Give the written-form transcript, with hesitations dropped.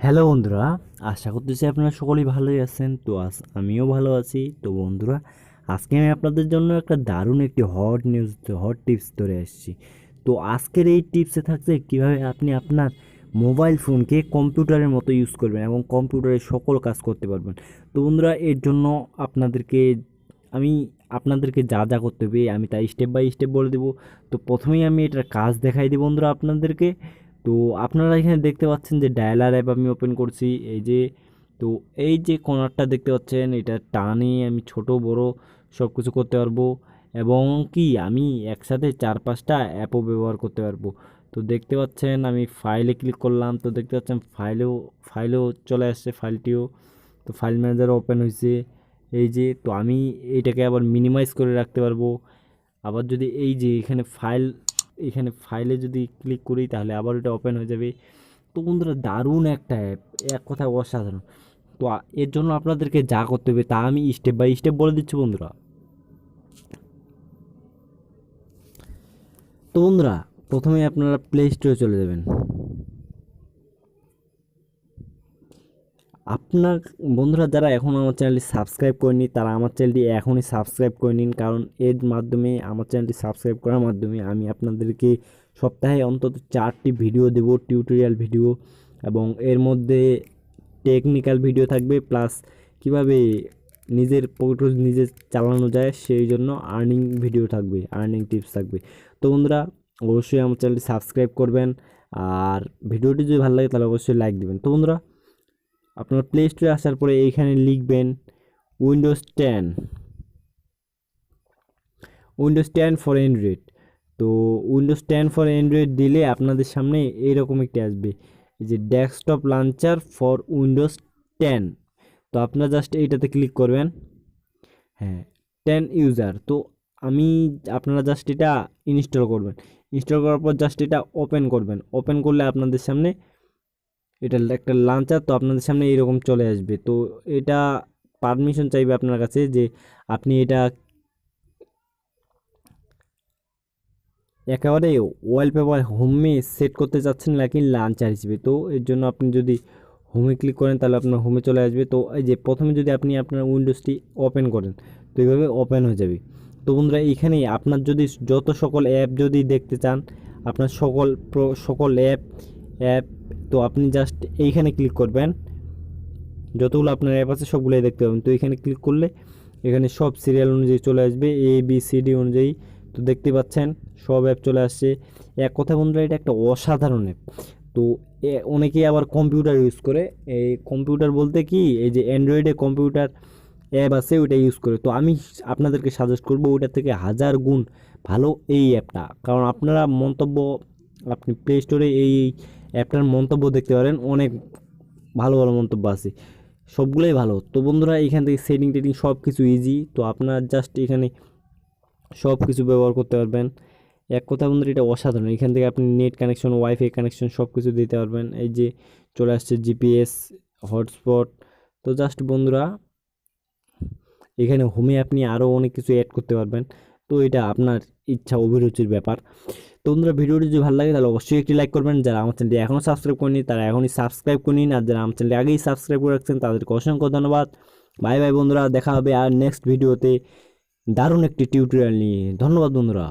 Hello বন্ধুরা, আশা করতেছি আপনারা সকলেই ভালোই আছেন। তো আমিও ভালো আছি। তো বন্ধুরা, আজকে আমি আপনাদের জন্য একটা দারুণ একটি হট টিপস ধরে এসেছি। তো আজকের এই টিপসে থাকছে কীভাবে আপনি আপনার মোবাইল ফোনকে কম্পিউটারের মতো ইউজ করবেন এবং কম্পিউটারের সকল কাজ করতে পারবেন। তো বন্ধুরা, এর জন্য আপনাদেরকে আমি আপনাদেরকে যা যা করতে হবে আমি তাই স্টেপ বাই স্টেপ বলে দেবো। তো প্রথমেই আমি এটার কাজ দেখাই দিই বন্ধুরা আপনাদেরকে। তো আপনারা এখানে দেখতে পাচ্ছেন যে ডায়ালার অ্যাপ আমি ওপেন করছি। তো এই যে কর্নারটা দেখতে পাচ্ছেন, এটা টানে আমি ছোট বড় সব কিছু করতে পারবো এবং কি আমি একসাথে 4-5টা অ্যাপও ব্যবহার করতে পারবো। তো দেখতে পাচ্ছেন আমি ফাইলে ক্লিক করলাম, তো দেখতে পাচ্ছেন ফাইলেও চলে আসছে ফাইলটিও। তো ফাইল ম্যানেজার ওপেন হয়েছে। তো আমি এইটাকে আবার মিনিমাইজ করে রাখতে পারবো। আবার যদি এই যে এখানে ফাইলে যদি ক্লিক করি তাহলে আবার এটা ওপেন হয়ে যাবে। তো বন্ধুরা, দারুণ একটা অ্যাপ, এক কথায় অসাধারণ। তো এর জন্য আপনাদেরকে যা করতে হবে তা আমি স্টেপ বাই স্টেপ বলে দিচ্ছি বন্ধুরা। তো বন্ধুরা, প্রথমে আপনারা প্লে স্টোরে চলে যাবেন। আপনার বন্ধুরা যারা এখনও আমার চ্যানেলটি সাবস্ক্রাইব করেনি তারা আমার চ্যানেলটি এখনই সাবস্ক্রাইব করে নিন, কারণ এর মাধ্যমে আমার চ্যানেলটি সাবস্ক্রাইব করার মাধ্যমে আমি আপনাদেরকে সপ্তাহে অন্তত 4টি ভিডিও দেব, টিউটোরিয়াল ভিডিও, এবং এর মধ্যে টেকনিক্যাল ভিডিও থাকবে, প্লাস কীভাবে নিজের পকেট নিজে চালানো যায় সেই জন্য আর্নিং ভিডিও থাকবে, আর্নিং টিপস থাকবে। তো বন্ধুরা, অবশ্যই আমার চ্যানেলটি সাবস্ক্রাইব করবেন, আর ভিডিওটি যদি ভালো লাগে তাহলে অবশ্যই লাইক দেবেন। তো বন্ধুরা, আপনার প্লে স্টোরে আসার পরে এইখানে লিখবেন উইন্ডোজ 10 ফর অ্যান্ড্রয়েড। তো উইন্ডোজ 10 ফর অ্যান্ড্রয়েড দিলে আপনাদের সামনে এইরকম একটি আসবে, এই যে ডেস্কটপ লঞ্চার ফর উইন্ডোজ 10। তো আপনারা জাস্ট এইটাতে ক্লিক করবেন। হ্যাঁ, 10 ইউজার। তো আমি আপনারা জাস্ট এটা ইনস্টল করবেন। ইনস্টল করার পর জাস্ট এটা ওপেন করবেন। ওপেন করলে আপনাদের সামনে এটা একটা লাঞ্চার, তো আপনাদের সামনে এইরকম চলে আসবে। তো এটা পারমিশন চাইবে আপনার কাছে যে আপনি এটা একেবারে ওয়ালপেপার হোমে সেট করতে চাচ্ছেন নাকি লাঞ্চার হিসেবে। তো এর জন্য আপনি যদি হোমে ক্লিক করেন তাহলে আপনার হোমে চলে আসবে। তো এই যে প্রথমে যদি আপনি আপনার উইন্ডোজটি ওপেন করেন তো এইভাবে ওপেন হয়ে যাবে। তো বন্ধুরা, এইখানেই আপনার যদি যত সকল অ্যাপ যদি দেখতে চান, আপনার সকল অ্যাপ তো আপনি জাস্ট এইখানে ক্লিক করবেন। যতগুলো আপনার অ্যাপ আছে সবগুলোই দেখতে পাবেন। তো এখানে ক্লিক করলে এখানে সব সিরিয়াল অনুযায়ী চলে আসবে, ABCD অনুযায়ী। তো দেখতে পাচ্ছেন সব অ্যাপ চলে আসছে। এক কথা বন্ধুরা, এটা একটা অসাধারণ অ্যাপ। তো অনেকেই আবার কম্পিউটার ইউজ করে। এই কম্পিউটার বলতে কি, এই যে অ্যান্ড্রয়েডে কম্পিউটার অ্যাপ আছে ওইটা ইউজ করে। তো আমি আপনাদেরকে সাজেস্ট করবো ওইটার থেকে 1000 গুণ ভালো এই অ্যাপটা, কারণ আপনি প্লে স্টোরে এই অ্যাপটার মন্তব্য দেখতে পারেন, অনেক ভালো ভালো মন্তব্য আছে, সবগুলোই ভালো। তো বন্ধুরা, এখান থেকে সেটিং টেটিং সব কিছু ইজি। তো আপনার জাস্ট এখানে সব কিছু ব্যবহার করতে পারবেন। এক কথা বন্ধুরা, এটা অসাধারণ। এখান থেকে আপনি নেট কানেকশন, ওয়াইফাই কানেকশন সব কিছু দিতে পারবেন। এই যে চলে আসছে জিপিএস, হটস্পট। তো জাস্ট বন্ধুরা, এখানে হোমে আপনি আরও অনেক কিছু অ্যাড করতে পারবেন। তো এটা আপনার ইচ্ছা, অভিরুচির ব্যাপার। তো বন্ধুরা, ভিডিওটি যদি ভালো লাগে তাহলে অবশ্যই একটি লাইক করবেন। যারা আমার চ্যানেলটি এখনও সাবস্ক্রাইব করেনি তারা এখনই সাবস্ক্রাইব করে নিন, আর যারা আমার চ্যানেলটি আগেই সাবস্ক্রাইব করে রাখছেন তাদেরকে অসংখ্য ধন্যবাদ। বাই বাই বন্ধুরা, দেখা হবে আর নেক্সট ভিডিওতে দারুণ একটি টিউটোরিয়াল নিয়ে। ধন্যবাদ বন্ধুরা।